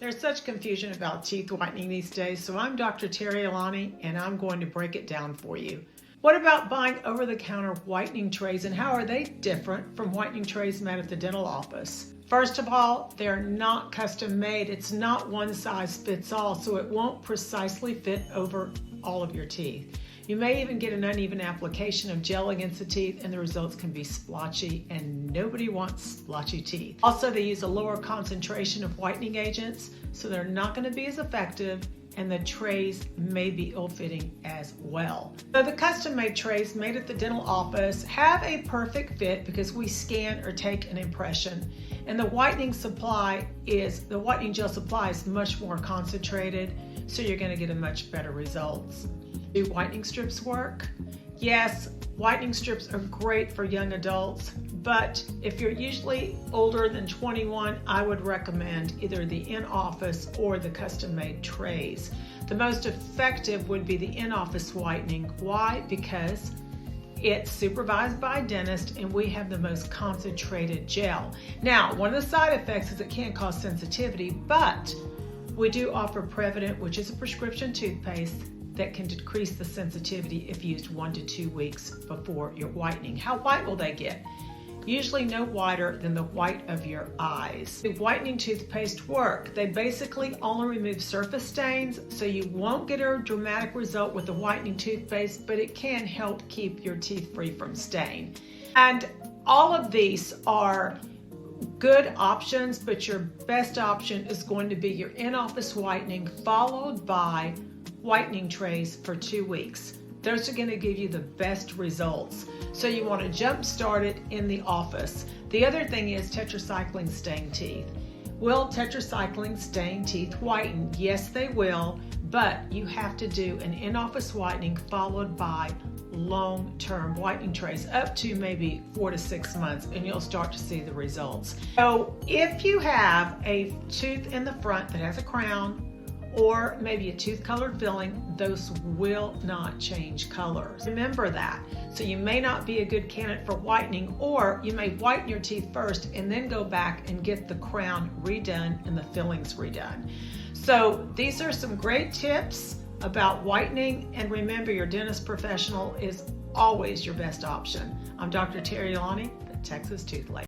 There's such confusion about teeth whitening these days, so I'm Dr. Terri Alani, and I'm going to break it down for you. What about buying over-the-counter whitening trays, and how are they different from whitening trays made at the dental office? First of all, they're not custom made. It's not one size fits all, so it won't precisely fit over all of your teeth. You may even get an uneven application of gel against the teeth, and the results can be splotchy, and nobody wants splotchy teeth. Also, they use a lower concentration of whitening agents, so they're not going to be as effective, and the trays may be ill-fitting as well. So the custom-made trays made at the dental office have a perfect fit because we scan or take an impression, and the whitening gel supply is much more concentrated, so you're going to get a much better results. Do whitening strips work? Yes, whitening strips are great for young adults, but if you're usually older than 21, I would recommend either the in-office or the custom-made trays. The most effective would be the in-office whitening. Why? Because it's supervised by a dentist, and we have the most concentrated gel. Now, one of the side effects is it can cause sensitivity, but we do offer Prevident, which is a prescription toothpaste that can decrease the sensitivity if used 1 to 2 weeks before your whitening. How white will they get? Usually no whiter than the white of your eyes. The whitening toothpaste work. They basically only remove surface stains, so you won't get a dramatic result with the whitening toothpaste, but it can help keep your teeth free from stain. And all of these are good options, but your best option is going to be your in-office whitening followed by whitening trays for 2 weeks. Those are going to give you the best results. So you want to jump start it in the office. The other thing is tetracycline stain teeth. Will tetracycline stain teeth whiten? Yes, they will, but you have to do an in-office whitening followed by long-term whitening trays up to maybe 4 to 6 months, and you'll start to see the results. So if you have a tooth in the front that has a crown, or maybe a tooth-colored filling, those will not change colors. Remember that. So you may not be a good candidate for whitening, or you may whiten your teeth first and then go back and get the crown redone and the fillings redone. So these are some great tips about whitening, and remember, your dentist professional is always your best option. I'm Dr. Terri Alani, the Texas Tooth Lady.